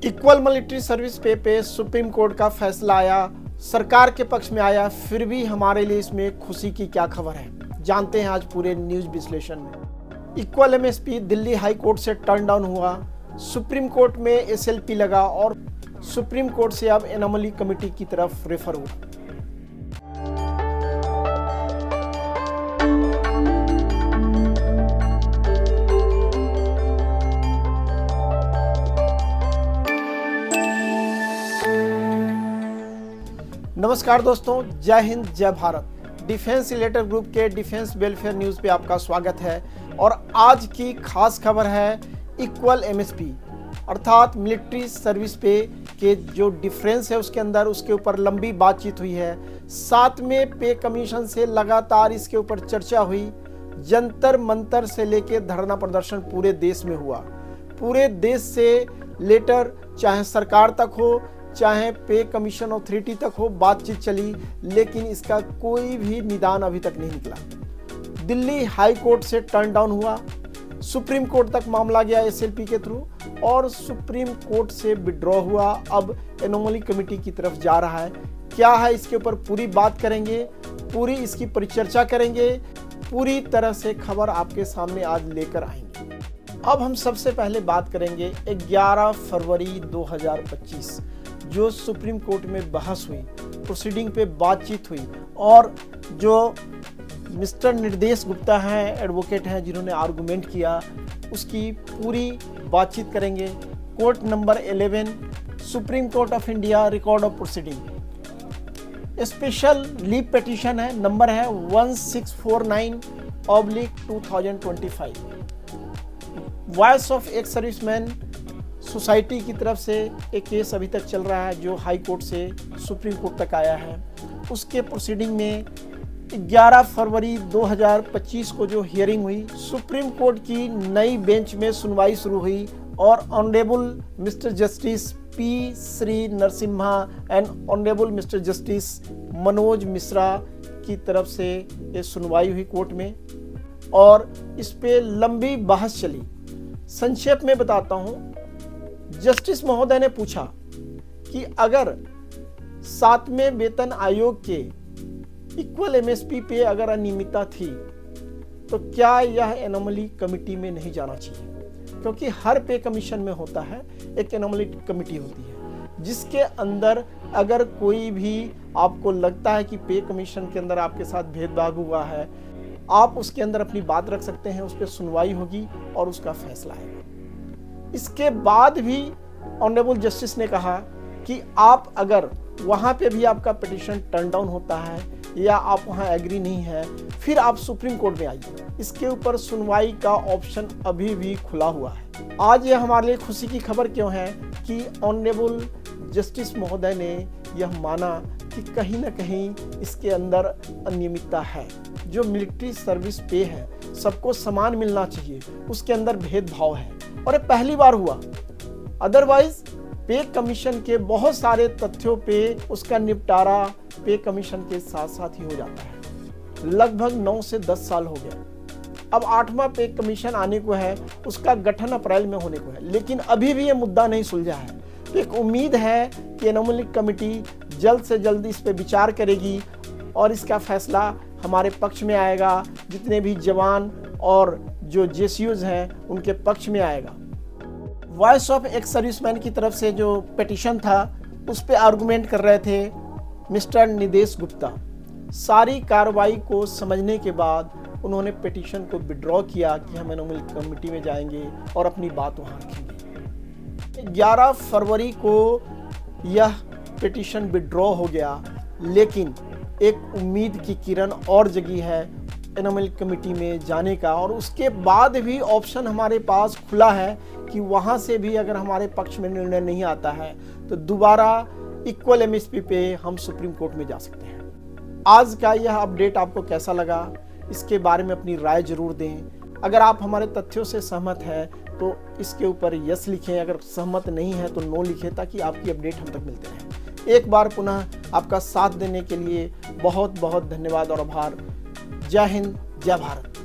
Equal military service पे supreme court का फैसला आया, सरकार के पक्ष में आया। फिर भी हमारे लिए इसमें खुशी की क्या खबर है, जानते हैं आज पूरे न्यूज विश्लेषण में। Equal MSP Delhi high court से टर्न डाउन हुआ, सुप्रीम कोर्ट में एसएलपी लगा और सुप्रीम कोर्ट से अब एनोमली कमेटी की तरफ रेफर हुआ। नमस्कार दोस्तों, जय हिंद जय भारत। डिफेंस रिलेटेड ग्रुप के डिफेंस वेलफेयर न्यूज़ पे आपका स्वागत है और आज की खास खबर है इक्वल एमएसपी अर्थात मिलिट्री सर्विस पे के जो डिफरेंस है उसके अंदर उसके ऊपर लंबी बातचीत हुई है। साथ में पे कमीशन से लगातार इसके ऊपर चर्चा हुई। जंतर मंतर से लेके धरना प्रदर्शन पूरे देश में हुआ। पूरे देश से लेटर चाहे सरकार तक हो चाहे पे कमीशन अथॉरिटी तक हो, बातचीत चली, लेकिन इसका कोई भी निदान अभी तक नहीं निकला। दिल्ली हाई कोर्ट से टर्न डाउन हुआ, सुप्रीम कोर्ट तक मामला गया एसएलपी के थ्रू और सुप्रीम कोर्ट से विड्रॉ हुआ। अब एनोमली कमेटी की तरफ जा रहा है। क्या है इसके ऊपर पूरी बात करेंगे, पूरी इसकी परिचर्चा करेंगे, पूरी तरह से खबर आपके सामने आज लेकर आएंगे। अब हम सबसे पहले बात करेंगे 11 फरवरी 2025 जो सुप्रीम कोर्ट में बहस हुई, प्रोसीडिंग पे बातचीत हुई और जो मिस्टर निर्देश गुप्ता हैं, एडवोकेट हैं, जिन्होंने आर्गुमेंट किया, उसकी पूरी बातचीत करेंगे। Court number 11 supreme court of India record of proceeding special leave petition है, नंबर है 1649/2025। Voice of ex serviceman society की तरफ से एक केस अभी तक चल रहा है जो हाई कोर्ट से सुप्रीम कोर्ट तक आया है। उसके प्रोसीडिंग में 11 फरवरी 2025 को जो हियरिंग हुई, सुप्रीम कोर्ट की नई बेंच में सुनवाई शुरू हुई और honourable mister justice P Shri Narasimha and honourable mister justice Manoj Mishra की तरफ से ये सुनवाई हुई कोर्ट में और इस पे लंबी बहस चली। संक्षेप में बताता हूं, जस्टिस महोदय ने पूछा कि अगर 7वें वेतन आयोग के इक्वल एमएसपी पे अगर अनियमितता थी तो क्या यह एनोमली कमिटी में नहीं जाना चाहिए, क्योंकि हर पे कमीशन में होता है एक एनोमली कमिटी होती है जिसके अंदर अगर कोई भी आपको लगता है कि पे कमीशन के अंदर आपके साथ भेदभाव हुआ है, आप उसके अंदर अपनी बात रख सकते हैं, उस पर सुनवाई होगी और उसका फैसला आएगा। इसके बाद भी ऑनरेबल जस्टिस ने कहा कि आप अगर वहां पे भी आपका पिटीशन टर्न डाउन होता है या आप वहां एग्री नहीं है, फिर आप सुप्रीम कोर्ट में आइए। इसके ऊपर सुनवाई का ऑप्शन अभी भी खुला हुआ है। आज ये हमारे लिए खुशी की खबर क्यों है कि ऑनरेबल जस्टिस महोदय ने यह माना कि कहीं ना कहीं इसके अंदर अनियमितता है। जो मिलिट्री सर्विस पे है सबको समान मिलना चाहिए, उसके अंदर भेदभाव है और ये पहली बार हुआ। अदरवाइज पे कमीशन के बहुत सारे तथ्यों पे उसका निपटारा पे कमीशन के साथ साथ ही हो जाता है। लगभग 9 से 10 साल हो गया। अब 8वां पे कमीशन आने को है, उसका गठन अप्रैल में होने को है, लेकिन अभी भी ये मुद्दा नहीं सुलझा है। तो एक उम्मीद है कि एनोमली कमेटी जल्द से जल्द इस पे विचार करेगी और इसका फैसला हमारे पक्ष में आएगा। जितने भी जवान और जो जेसीयूज हैं उनके पक्ष में आएगा। वॉइस ऑफ एक्स सर्विसमैन की तरफ से जो पिटीशन था उस पे आर्गुमेंट कर रहे थे मिस्टर निर्देश गुप्ता। सारी कार्रवाई को समझने के बाद उन्होंने पिटीशन को विड्रॉ किया कि हम एनोमली कमेटी में जाएंगे और अपनी बात वहाँ रखेंगे। 11 फरवरी को यह पिटीशन विड्रॉ हो गया, लेकिन एक उम्मीद की किरण और जगी है एनोमली कमेटी में जाने का और उसके बाद भी ऑप्शन हमारे पास खुला है कि वहाँ से भी अगर हमारे पक्ष में निर्णय नहीं आता है तो दोबारा इक्वल एमएसपी पे हम सुप्रीम कोर्ट में जा सकते हैं। आज का यह अपडेट आपको कैसा लगा, इसके बारे में अपनी राय जरूर दें। अगर आप हमारे तथ्यों से सहमत हैं तो इसके ऊपर यस लिखें, अगर सहमत नहीं है तो नो लिखें, ताकि आपकी अपडेट हम तक मिलते रहें। एक बार पुनः आपका साथ देने के लिए बहुत बहुत धन्यवाद और आभार। जय हिंद जय भारत।